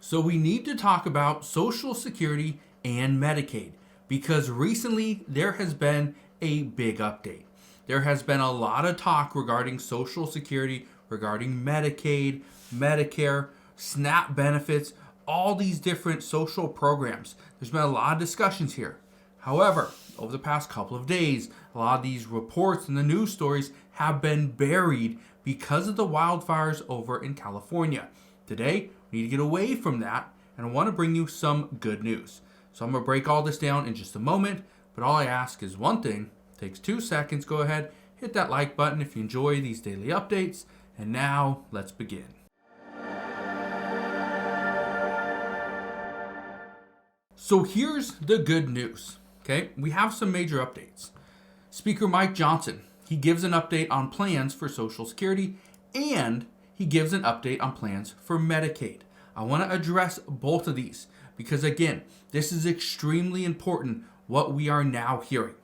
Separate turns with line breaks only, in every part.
So we need to talk about Social Security and Medicaid because recently there has been a big update. There has been a lot of talk regarding Social Security, regarding Medicaid, Medicare, SNAP benefits, all these different social programs. There's been a lot of discussions here. However, over the past couple of days, a lot of these reports and the news stories have been buried because of the wildfires over in California. Today, we need to get away from that, and I want to bring you some good news. So I'm going to break all this down in just a moment, but all I ask is one thing. It takes 2 seconds. Go ahead, hit that like button if you enjoy these daily updates. And now, let's begin. So here's the good news. Okay, we have some major updates. Speaker Mike Johnson, he gives an update on plans for Social Security, and he gives an update on plans for Medicaid. I want to address both of these because, again, this is extremely important what we are now hearing.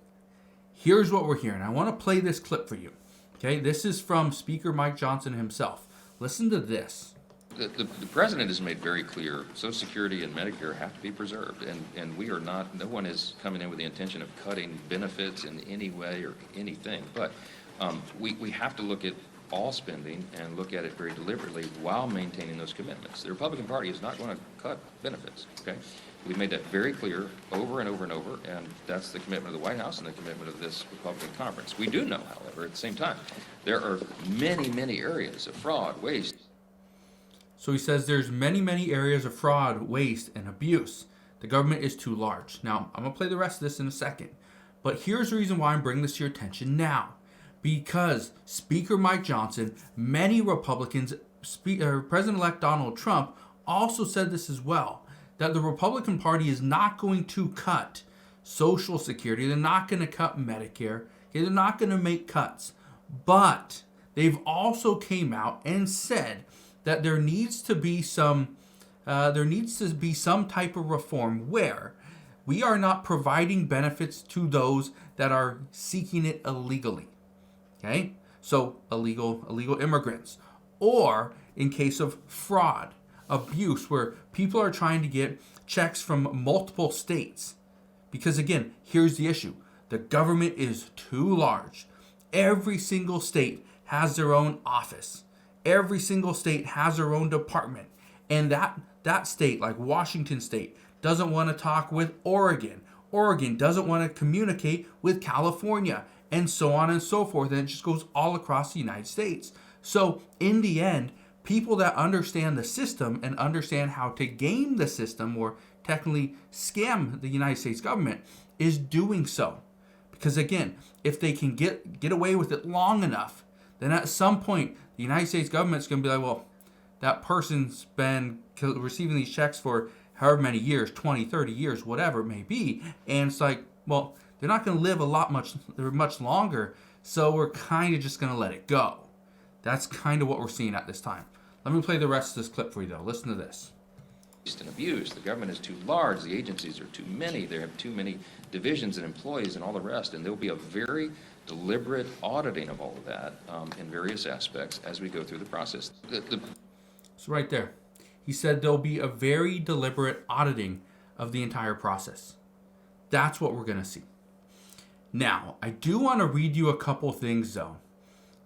Here's what we're hearing. I want to play this clip for you. Okay, this is from Speaker Mike Johnson himself. Listen to this.
The president has made very clear Social Security and Medicare have to be preserved, and we are not, no one is coming in with the intention of cutting benefits in any way or anything, but we have to look at all spending and look at it very deliberately while maintaining those commitments. The Republican Party is not going to cut benefits, okay? We've made that very clear over and over and over, and that's the commitment of the White House and the commitment of this Republican conference. We do know, however, at the same time, there are many, many areas of fraud, waste.
So he says there's many areas of fraud, waste, and abuse. The government is too large. Now, I'm going to play the rest of this in a second. But here's the reason why I'm bringing this to your attention now. Because Speaker Mike Johnson, many Republicans, President-elect Donald Trump also said this as well, that the Republican Party is not going to cut Social Security. They're not going to cut Medicare. Okay, they're not going to make cuts. But they've also came out and said that there needs to be some type of reform where we are not providing benefits to those that are seeking it illegally. Okay? So illegal immigrants, or in case of fraud, abuse, where people are trying to get checks from multiple states. Because again, here's the issue. The government is too large. Every single state has their own office. Every single state has their own department. And that state, like Washington State, doesn't want to talk with Oregon. Oregon doesn't want to communicate with California, and so on and so forth. And it just goes all across the United States. So in the end, people that understand the system and understand how to game the system, or technically scam the United States government, is doing so. Because again, if they can get away with it long enough, then at some point, the United States government's going to be like, well, that person's been receiving these checks for however many years, 20, 30 years, whatever it may be. And it's like, well, they're not going to live much longer, so we're kind of just going to let it go. That's kind of what we're seeing at this time. Let me play the rest of this clip for you, though. Listen to this.
And abuse. The government is too large. The agencies are too many. They have too many divisions and employees and all the rest. And there will be a very deliberate auditing of all of that in various aspects as we go through the process.
So right there, he said there'll be a very deliberate auditing of the entire process. That's what we're going to see. Now, I do want to read you a couple things, though.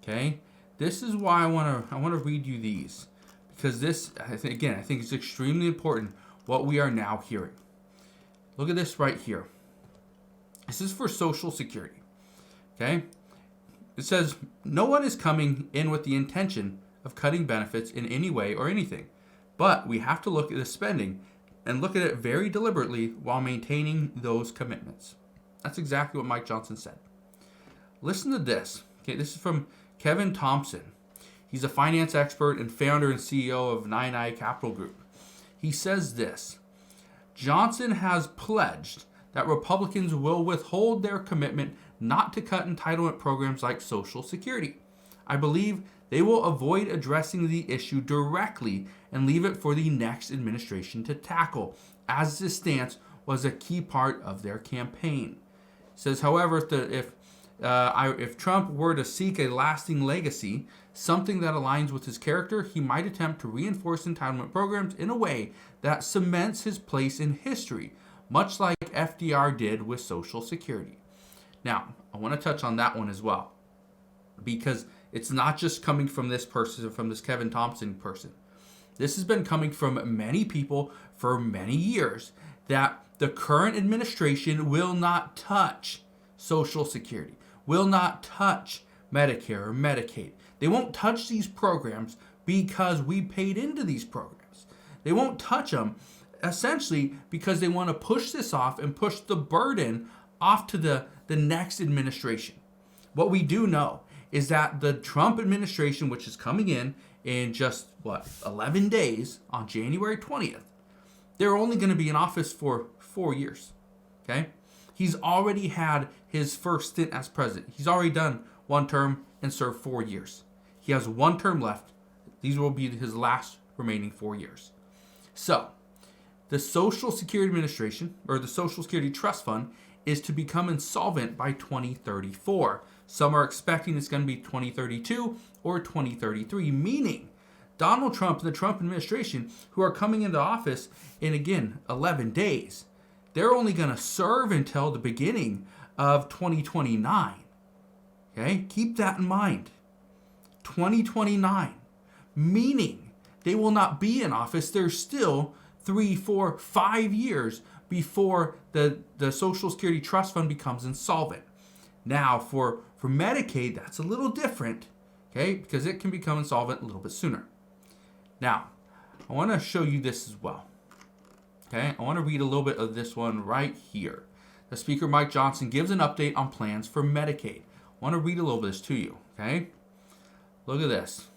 Okay, this is why I want to read you these. Because this, I think it's extremely important what we are now hearing. Look at this right here. This is for Social Security. Okay? It says, no one is coming in with the intention of cutting benefits in any way or anything. But we have to look at the spending and look at it very deliberately while maintaining those commitments. That's exactly what Mike Johnson said. Listen to this. Okay, this is from Kevin Thompson. He's a finance expert and founder and CEO of 99 Capital Group. He says this: Johnson has pledged that Republicans will withhold their commitment not to cut entitlement programs like Social Security. I believe they will avoid addressing the issue directly and leave it for the next administration to tackle, as this stance was a key part of their campaign. He says, however, if Trump were to seek a lasting legacy, something that aligns with his character, he might attempt to reinforce entitlement programs in a way that cements his place in history, much like FDR did with Social Security. Now, I want to touch on that one as well, because it's not just coming from this person, from this Kevin Thompson person. This has been coming from many people for many years, that the current administration will not touch Social Security, will not touch Medicare or Medicaid. They won't touch these programs because we paid into these programs. They won't touch them essentially because they want to push this off and push the burden off to the next administration. What we do know is that the Trump administration, which is coming in just 11 days on January 20th, they're only going to be in office for 4 years. Okay? He's already had his first stint as president. He's already done one term and served 4 years. He has one term left. These will be his last remaining 4 years. So, the Social Security Administration, or the Social Security Trust Fund, is to become insolvent by 2034. Some are expecting it's going to be 2032 or 2033, meaning Donald Trump and the Trump administration, who are coming into office in, again, 11 days, they're only going to serve until the beginning of 2029. Okay? Keep that in mind. 2029. Meaning they will not be in office. There's still 3, 4, 5 years before the Social Security Trust Fund becomes insolvent. Now, for Medicaid, that's a little different, okay, because it can become insolvent a little bit sooner. Now, I want to show you this as well. Okay, I want to read a little bit of this one right here. The Speaker, Mike Johnson, gives an update on plans for Medicaid. I want to read a little bit of this to you, okay? Look at this.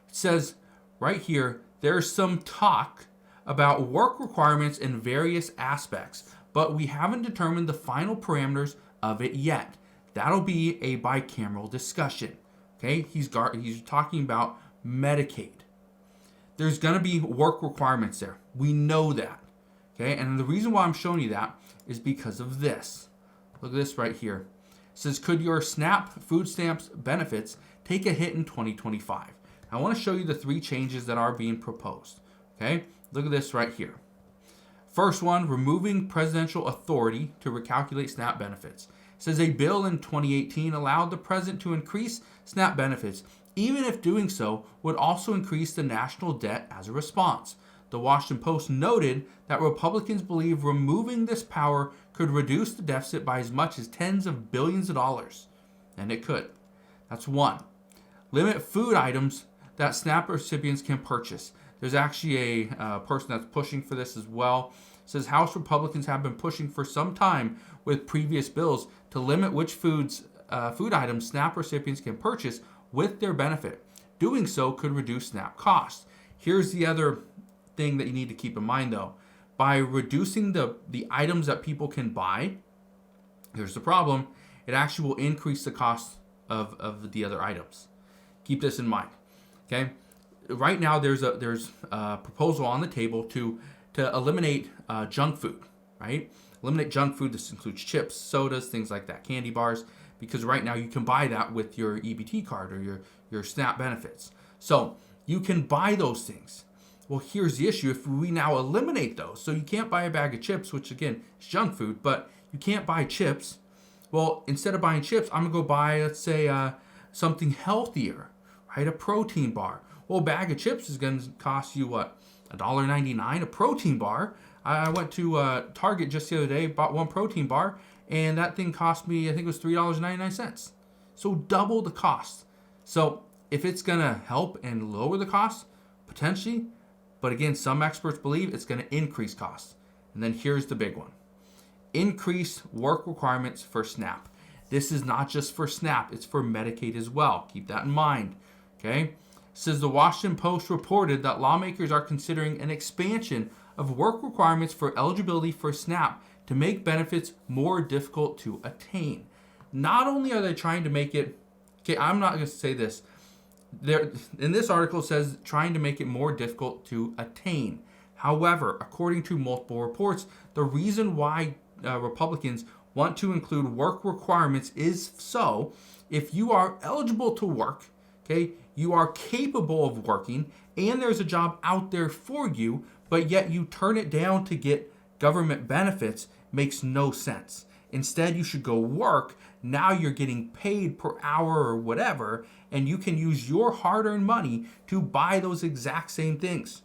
It says right here, there's some talk about work requirements in various aspects, but we haven't determined the final parameters of it yet. That'll be a bicameral discussion. Okay, he's talking about Medicaid. There's going to be work requirements there. We know that. Okay, and the reason why I'm showing you that is because of this. Look at this right here. It says, could your SNAP food stamps benefits take a hit in 2025? I want to show you the 3 changes that are being proposed. Okay, look at this right here. First one, removing presidential authority to recalculate SNAP benefits. It says a bill in 2018 allowed the president to increase SNAP benefits, even if doing so would also increase the national debt as a response. The Washington Post noted that Republicans believe removing this power could reduce the deficit by as much as tens of billions of dollars. And it could. That's one. Limit food items that SNAP recipients can purchase. There's actually a person that's pushing for this as well. It says House Republicans have been pushing for some time with previous bills to limit which food items SNAP recipients can purchase with their benefit. Doing so could reduce SNAP costs. Here's the other thing that you need to keep in mind, though. By reducing the items that people can buy, here's the problem. It actually will increase the cost of the other items. Keep this in mind. Okay. Right now, there's a proposal on the table to eliminate junk food. Right. Eliminate junk food. This includes chips, sodas, things like that, candy bars. Because right now you can buy that with your EBT card or your SNAP benefits. So you can buy those things. Well, here's the issue. If we now eliminate those, so you can't buy a bag of chips, which again is junk food, but you can't buy chips. Well, instead of buying chips, I'm going to go buy, let's say, something healthier, right? A protein bar. Well, a bag of chips is going to cost you, what, $1.99? A protein bar. I went to Target just the other day, bought one protein bar, and that thing cost me, I think it was $3.99. So double the cost. So if it's going to help and lower the cost, potentially, but again, some experts believe it's going to increase costs. And then here's the big one. Increase work requirements for SNAP. This is not just for SNAP, it's for Medicaid as well. Keep that in mind. Okay? It says the Washington Post reported that lawmakers are considering an expansion of work requirements for eligibility for SNAP to make benefits more difficult to attain. Not only are they trying to make it, okay, I'm not going to say this. In this article, it says trying to make it more difficult to attain. However, according to multiple reports, the reason why Republicans want to include work requirements is so if you are eligible to work, okay, you are capable of working and there's a job out there for you, but yet you turn it down to get government benefits makes no sense. Instead, you should go work. Now you're getting paid per hour or whatever, and you can use your hard-earned money to buy those exact same things.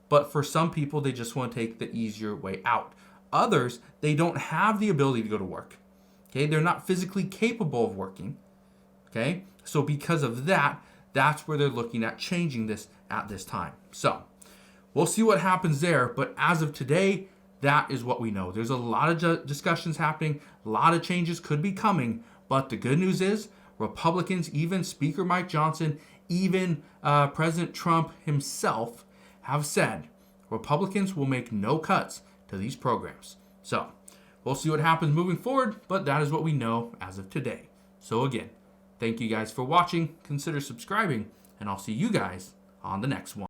But for some people, they just want to take the easier way out. Others, they don't have the ability to go to work. Okay, they're not physically capable of working. Okay, so because of that, that's where they're looking at changing this at this time. So we'll see what happens there. But as of today, that is what we know. There's a lot of discussions happening. A lot of changes could be coming. But the good news is Republicans, even Speaker Mike Johnson, even President Trump himself have said Republicans will make no cuts to these programs. So we'll see what happens moving forward. But that is what we know as of today. So again, thank you guys for watching. Consider subscribing. And I'll see you guys on the next one.